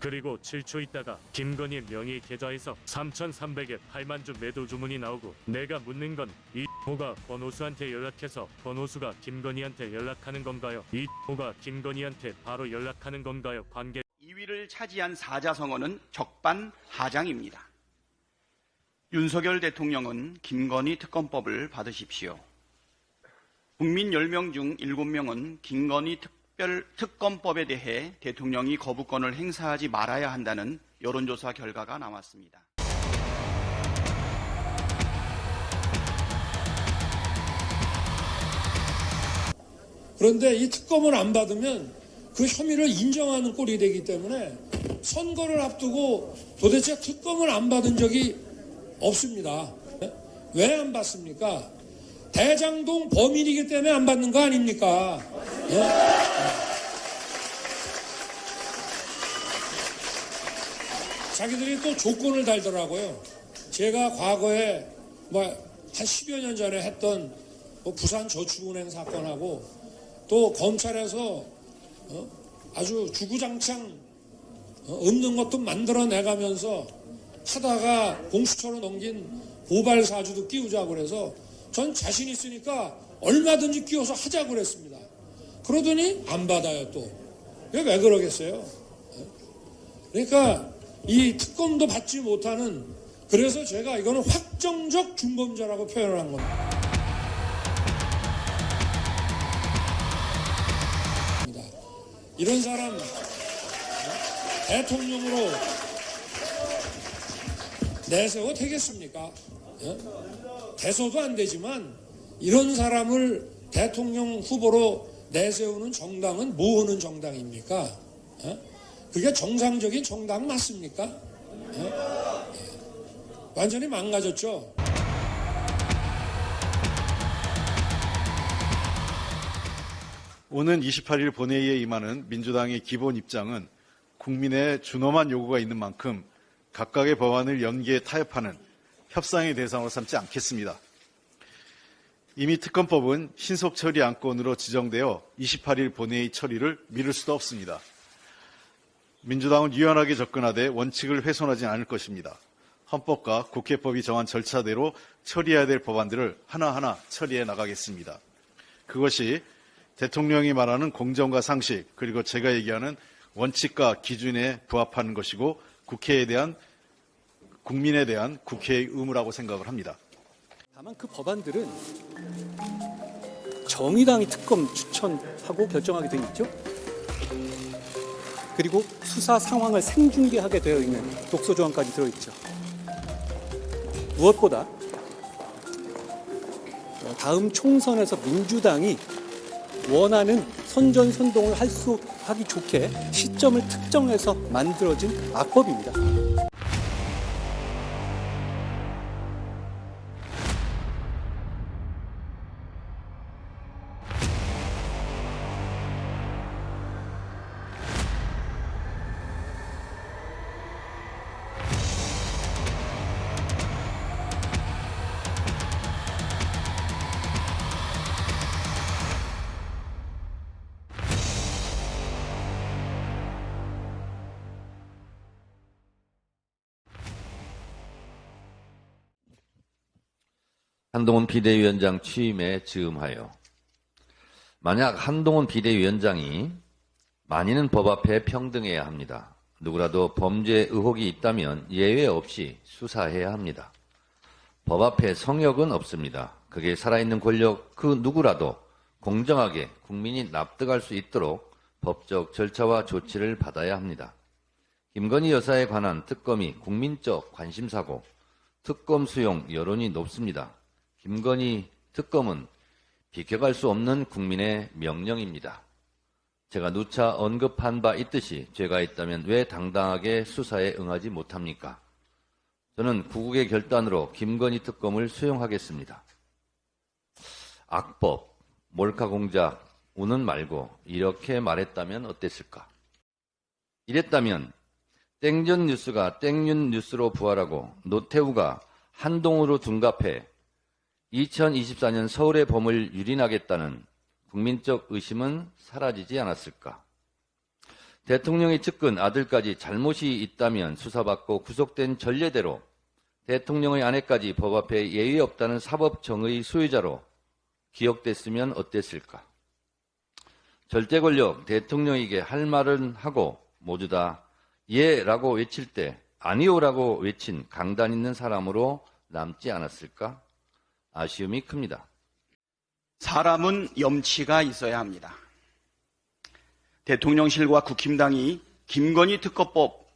그리고 7초 있다가 김건희 명의 계좌에서 3,300에 8만 주 매도 주문이 나오고 내가 묻는 건 이 호가 권오수한테 연락해서 권오수가 김건희한테 연락하는 건가요? 이 호가 김건희한테 바로 연락하는 건가요? 관계 2위를 차지한 사자성어는 적반하장입니다. 윤석열 대통령은 김건희 특검법을 받으십시오. 국민 10명 중 7명은 김건희 특검법에 대해 대통령이 거부권을 행사하지 말아야 한다는 여론조사 결과가 나왔습니다. 그런데 이 특검을 안 받으면 그 혐의를 인정하는 꼴이 되기 때문에 선거를 앞두고 도대체 특검을 안 받은 적이 없습니다. 왜 안 받습니까? 대장동 범인이기 때문에 안 받는 거 아닙니까? 예? 자기들이 또 조건을 달더라고요. 제가 과거에 한 10여 년 전에 했던 부산저축은행 사건하고 또 검찰에서 아주 주구장창 없는 것도 만들어내가면서 하다가 공수처로 넘긴 고발 사주도 끼우자고 그래서 전 자신 있으니까 얼마든지 끼워서 하자고 그랬습니다. 그러더니 안 받아요 또. 이게 왜 그러겠어요? 그러니까 이 특검도 받지 못하는, 그래서 제가 이거는 확정적 중범죄라고 표현을 한 겁니다. 이런 사람 대통령으로 내세워 되겠습니까? 돼서도 안 되지만 이런 사람을 대통령 후보로 내세우는 정당은 뭐 하는 정당입니까? 그게 정상적인 정당 맞습니까? 완전히 망가졌죠. 오는 28일 본회의에 임하는 민주당의 기본 입장은 국민의 준엄한 요구가 있는 만큼 각각의 법안을 연계에 타협하는 협상의 대상으로 삼지 않겠습니다. 이미 특검법은 신속 처리 안건으로 지정되어 28일 본회의 처리를 미룰 수도 없습니다. 민주당은 유연하게 접근하되 원칙을 훼손하지 않을 것입니다. 헌법과 국회법이 정한 절차대로 처리해야 될 법안들을 하나하나 처리해 나가겠습니다. 그것이 대통령이 말하는 공정과 상식, 그리고 제가 얘기하는 원칙과 기준에 부합하는 것이고 국민에 대한 국회의 의무라고 생각을 합니다. 다만 그 법안들은 정의당이 특검 추천하고 결정하게 돼 있죠. 그리고 수사 상황을 생중계하게 되어 있는 독소 조항까지 들어있죠. 무엇보다 다음 총선에서 민주당이 원하는 선전선동을 하기 좋게 시점을 특정해서 만들어진 악법입니다. 한동훈 비대위원장 취임에 즈음하여 만약 한동훈 비대위원장이 만인은 법 앞에 평등해야 합니다. 누구라도 범죄 의혹이 있다면 예외 없이 수사해야 합니다. 법 앞에 성역은 없습니다. 그게 살아있는 권력 그 누구라도 공정하게 국민이 납득할 수 있도록 법적 절차와 조치를 받아야 합니다. 김건희 여사에 관한 특검이 국민적 관심사고 특검 수용 여론이 높습니다. 김건희 특검은 비켜갈 수 없는 국민의 명령입니다. 제가 누차 언급한 바 있듯이 죄가 있다면 왜 당당하게 수사에 응하지 못합니까? 저는 구국의 결단으로 김건희 특검을 수용하겠습니다. 악법, 몰카 공작, 우는 말고 이렇게 말했다면 어땠을까? 이랬다면 땡전 뉴스가 땡윤 뉴스로 부활하고 노태우가 한동훈으로 둔갑해 2024년 서울의 봄을 유린하겠다는 국민적 의심은 사라지지 않았을까? 대통령의 측근 아들까지 잘못이 있다면 수사받고 구속된 전례대로 대통령의 아내까지 법 앞에 예의 없다는 사법정의 수혜자로 기억됐으면 어땠을까? 절대 권력 대통령에게 할 말은 하고 모두 다 예라고 외칠 때 아니오라고 외친 강단 있는 사람으로 남지 않았을까? 아쉬움이 큽니다. 사람은 염치가 있어야 합니다. 대통령실과 국힘당이 김건희 특검법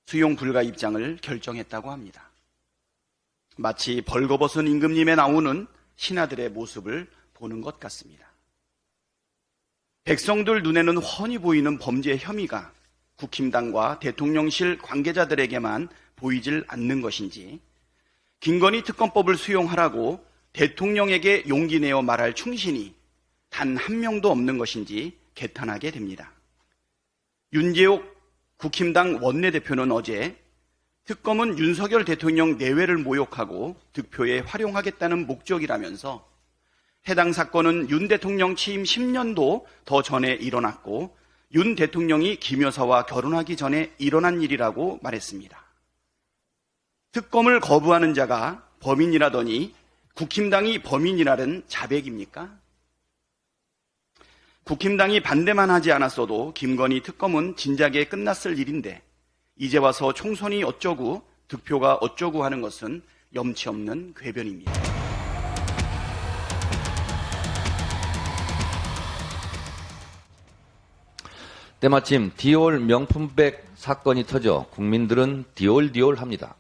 수용 불가 입장을 결정했다고 합니다. 마치 벌거벗은 임금님에 나오는 신하들의 모습을 보는 것 같습니다. 백성들 눈에는 훤히 보이는 범죄 혐의가 국힘당과 대통령실 관계자들에게만 보이질 않는 것인지, 김건희 특검법을 수용하라고 대통령에게 용기 내어 말할 충신이 단 한 명도 없는 것인지 개탄하게 됩니다. 윤재옥 국힘당 원내대표는 어제 특검은 윤석열 대통령 내외를 모욕하고 득표에 활용하겠다는 목적이라면서 해당 사건은 윤 대통령 취임 10년도 더 전에 일어났고 윤 대통령이 김 여사와 결혼하기 전에 일어난 일이라고 말했습니다. 특검을 거부하는 자가 범인이라더니 국힘당이 범인이라는 자백입니까? 국힘당이 반대만 하지 않았어도 김건희 특검은 진작에 끝났을 일인데 이제 와서 총선이 어쩌고 득표가 어쩌고 하는 것은 염치 없는 궤변입니다. 때마침 디올 명품백 사건이 터져 국민들은 디올디올합니다.